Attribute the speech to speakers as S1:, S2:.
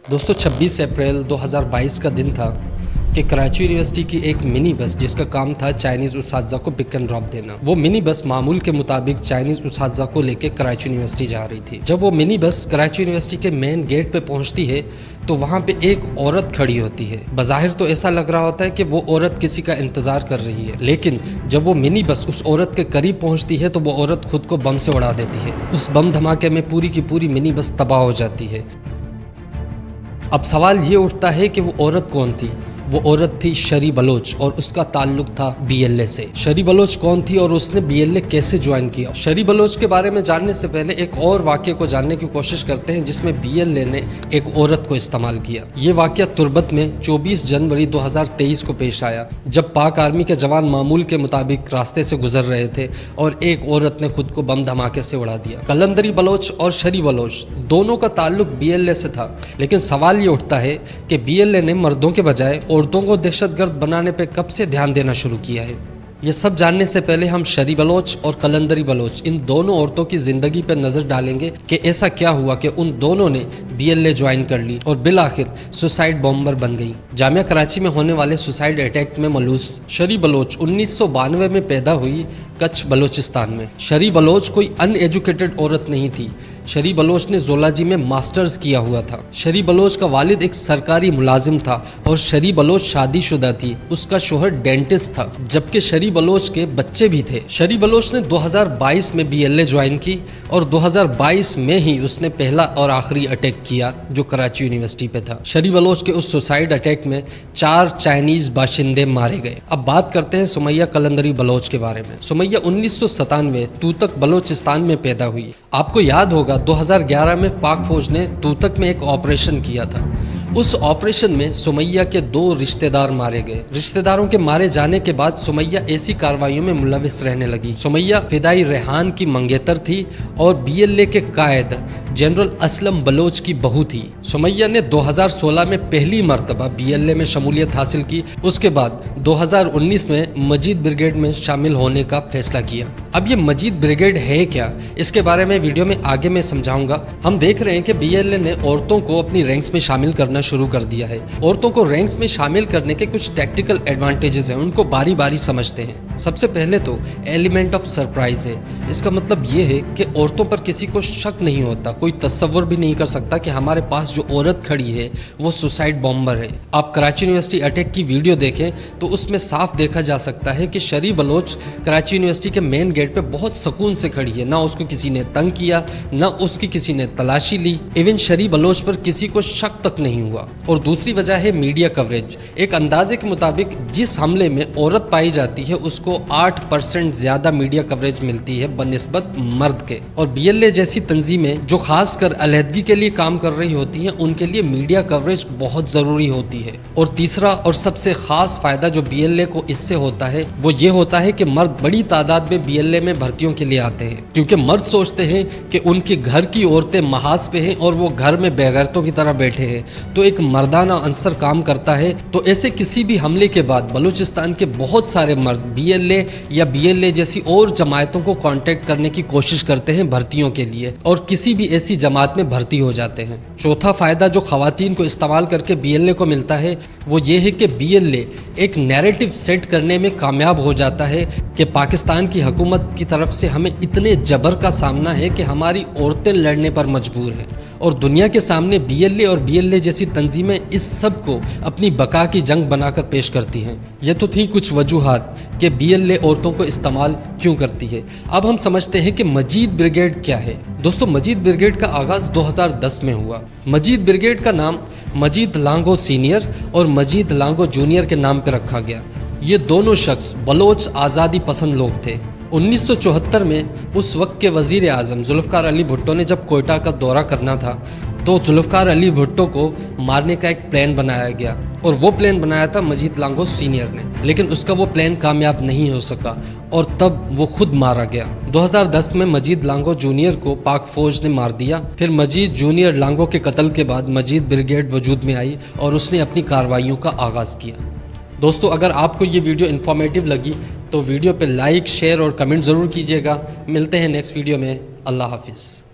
S1: दोस्तों 26 अप्रैल 2022 का दिन था कि कराची यूनिवर्सिटी की एक मिनी बस जिसका काम था चाइनीज़ उस्ताज़ा को पिक एंड ड्रॉप देना, वो मिनी बस मामूल के मुताबिक चाइनीज़ उस्ताज़ा को लेकर कराची यूनिवर्सिटी जा रही थी। जब वो मिनी बस कराची यूनिवर्सिटी के मेन गेट पे पहुंचती है तो वहाँ पे एक औरत खड़ी होती है। बज़ाहिर तो ऐसा लग रहा होता है कि वो औरत किसी का इंतज़ार कर रही है, लेकिन जब वो मिनी बस उस औरत के करीब पहुँचती है तो वो औरत खुद को बम से उड़ा देती है। उस बम धमाके में पूरी की पूरी मिनी बस तबाह हो जाती है। अब सवाल ये उठता है कि वो औरत कौन थी। वो औरत थी शरी बलोच और उसका ताल्लुक था बीएलए से। शरी बलोच कौन थी और उसने बीएलए कैसे ज्वाइन किया? शरी बलोच के बारे में जानने से पहले एक और वाक़े को जानने की कोशिश करते हैं जिसमें बीएलए ने एक औरत को इस्तेमाल किया। ये वाक़या तुर्बत में 24 जनवरी 2023 को पेश आया, जब पाक आर्मी के जवान मामूल के मुताबिक रास्ते से गुजर रहे थे और एक औरत ने खुद को बम धमाके से उड़ा दिया। कलंदरी बलोच और शरी बलोच दोनों का ताल्लुक बीएलए से था, लेकिन सवाल ये उठता है कि बीएलए ने मर्दों के बजाय औरतों को दहशतगर्द बनाने पे कब से ध्यान देना शुरू किया है? ये सब जानने से पहले हम शरी बलोच और कलंदरी बलोच इन दोनों औरतों की ज़िंदगी पर नज़र डालेंगे कि ऐसा क्या हुआ कि उन दोनों ने बीएलए ज्वाइन कर ली और बिल आखिर सुसाइड बॉम्बर बन गई। जामिया कराची में होने वाले सुसाइड अटैक में मलूस शरी बलोच 1992 में पैदा हुई कच्छ बलोचिस्तान में। शरी बलोच कोई अनएजुकेटेड औरत नहीं थी। शरी बलोच ने ज़ूलॉजी में मास्टर्स किया हुआ था। शरी बलोच का वालिद एक सरकारी मुलाजिम था और शरी बलोच शादीशुदा थी। उसका शोहर डेंटिस्ट था, जबकि शरी बलोच के बच्चे भी थे। शरी बलोच ने 2022 में बीएलए ज्वाइन की और 2022 में ही उसने पहला और आखिरी अटैक किया जो कराची यूनिवर्सिटी पे था। शरी बलोच के उस सुसाइड अटैक में 4 चाइनीज़ बाशिंदे मारे गए। अब बात करते हैं सुमैया कलंदरी बलोच के बारे में। सुमैया 1997 तूतक बलोचिस्तान में पैदा हुई। आपको याद होगा 2011 में पाक फौज ने तूतक में एक ऑपरेशन किया था। उस ऑपरेशन में सुमैया के 2 रिश्तेदार मारे गए। रिश्तेदारों के मारे जाने के बाद सुमैया ऐसी कार्रवाइयों में मुलविस रहने लगी। सुमैया फिदाई रेहान की मंगेतर थी और बीएलए के कायद जनरल असलम बलोच की बहू थी। सुमैया ने 2016 में पहली मर्तबा बीएलए में शमूलियत हासिल की। उसके बाद 2019 में मजीद ब्रिगेड में शामिल होने का फैसला किया। अब ये मजीद ब्रिगेड है क्या, इसके बारे में वीडियो में आगे मैं समझाऊंगा। हम देख रहे हैं कि बीएलए ने औरतों को अपनी रैंक्स में शामिल करना शुरू कर दिया है। औरतों को रैंक्स में शामिल करने के कुछ टैक्टिकल एडवांटेजेस हैं, उनको बारी बारी समझते हैं। सबसे पहले तो एलिमेंट ऑफ सरप्राइज है। इसका मतलब ये है कि औरतों पर किसी को शक नहीं होता, कोई तस्वुर भी नहीं कर सकता कि हमारे पास जो औरत खड़ी है वो सुसाइड बॉम्बर है। आप कराची यूनिवर्सिटी अटैक की वीडियो देखें तो उसमें साफ देखा जा सकता है कि शरी बलोच कराची यूनिवर्सिटी के मेन गेट पे बहुत सुकून से खड़ी है। ना उसको किसी ने तंग किया, ना उसकी किसी ने तलाशी ली। इवन शरी बलोच पर किसी को शक तक नहीं हुआ। और दूसरी वजह है मीडिया कवरेज। एक अंदाजे के मुताबिक जिस हमले में औरत पाई जाती है उसको 8% ज्यादा मीडिया कवरेज मिलती है बनिस्बत मर्द के। और बीएलए जैसी तंजीमें जो खासकर अलहदगी के लिए काम कर रही होती हैं, उनके लिए मीडिया कवरेज बहुत ज़रूरी होती है। और तीसरा और सबसे ख़ास फ़ायदा जो बीएलए को इससे होता है वो ये होता है कि मर्द बड़ी तादाद में बीएलए में भर्तियों के लिए आते हैं, क्योंकि मर्द सोचते हैं कि उनके घर की औरतें महाज पे हैं और वो घर में बेगैरतों की तरह बैठे हैं, तो एक मर्दाना अंसर काम करता है। तो ऐसे किसी भी हमले के बाद बलूचिस्तान के बहुत सारे मर्द बीएलए या बीएलए जैसी और जमातों को कांटेक्ट करने की कोशिश करते हैं भर्तियों के लिए और किसी भी ऐसी जमात में भर्ती हो जाते हैं। चौथा फ़ायदा जो ख़वातीन को इस्तेमाल करके बीएलए को मिलता है वो ये है कि बीएलए एक नैरेटिव सेट करने में कामयाब हो जाता है कि पाकिस्तान की हुकूमत की तरफ से हमें इतने जबर का सामना है कि हमारी औरतें लड़ने पर मजबूर हैं। और दुनिया के सामने बीएलए और बीएलए जैसी तंजीमें इस सब को अपनी बका की जंग बनाकर पेश करती हैं। ये तो थी कुछ वजूहात कि बीएलए औरतों को इस्तेमाल क्यों करती है। अब हम समझते हैं कि मजीद ब्रिगेड क्या है। दोस्तों, मजीद ब्रिगेड का आगाज़ 2010 में हुआ। मजीद ब्रिगेड का नाम मजीद लांगो सीनियर और मजीद लांगो जूनियर के नाम पर रखा गया। ये दोनों शख्स बलोच आज़ादी पसंद लोग थे। 1974 में उस वक्त के वज़ीर आज़म जुल्फ़िकार अली भुट्टो ने जब कोयटा का दौरा करना था तो जुल्फ़िकार अली भुट्टो को मारने का एक प्लान बनाया गया और वो प्लान बनाया था मजीद लांगो सीनियर ने, लेकिन उसका वो प्लान कामयाब नहीं हो सका और तब वो खुद मारा गया। 2010 में मजीद लांगो जूनियर को पाक फौज ने मार दिया। फिर मजीद जूनियर लांगो के कत्ल के बाद मजीद ब्रिगेड वजूद में आई और उसने अपनी कार्रवाइयों का आगाज़ किया। दोस्तों, अगर आपको ये वीडियो इन्फॉर्मेटिव लगी तो वीडियो पे लाइक, शेयर और कमेंट ज़रूर कीजिएगा। मिलते हैं नेक्स्ट वीडियो में। अल्लाह हाफिज़।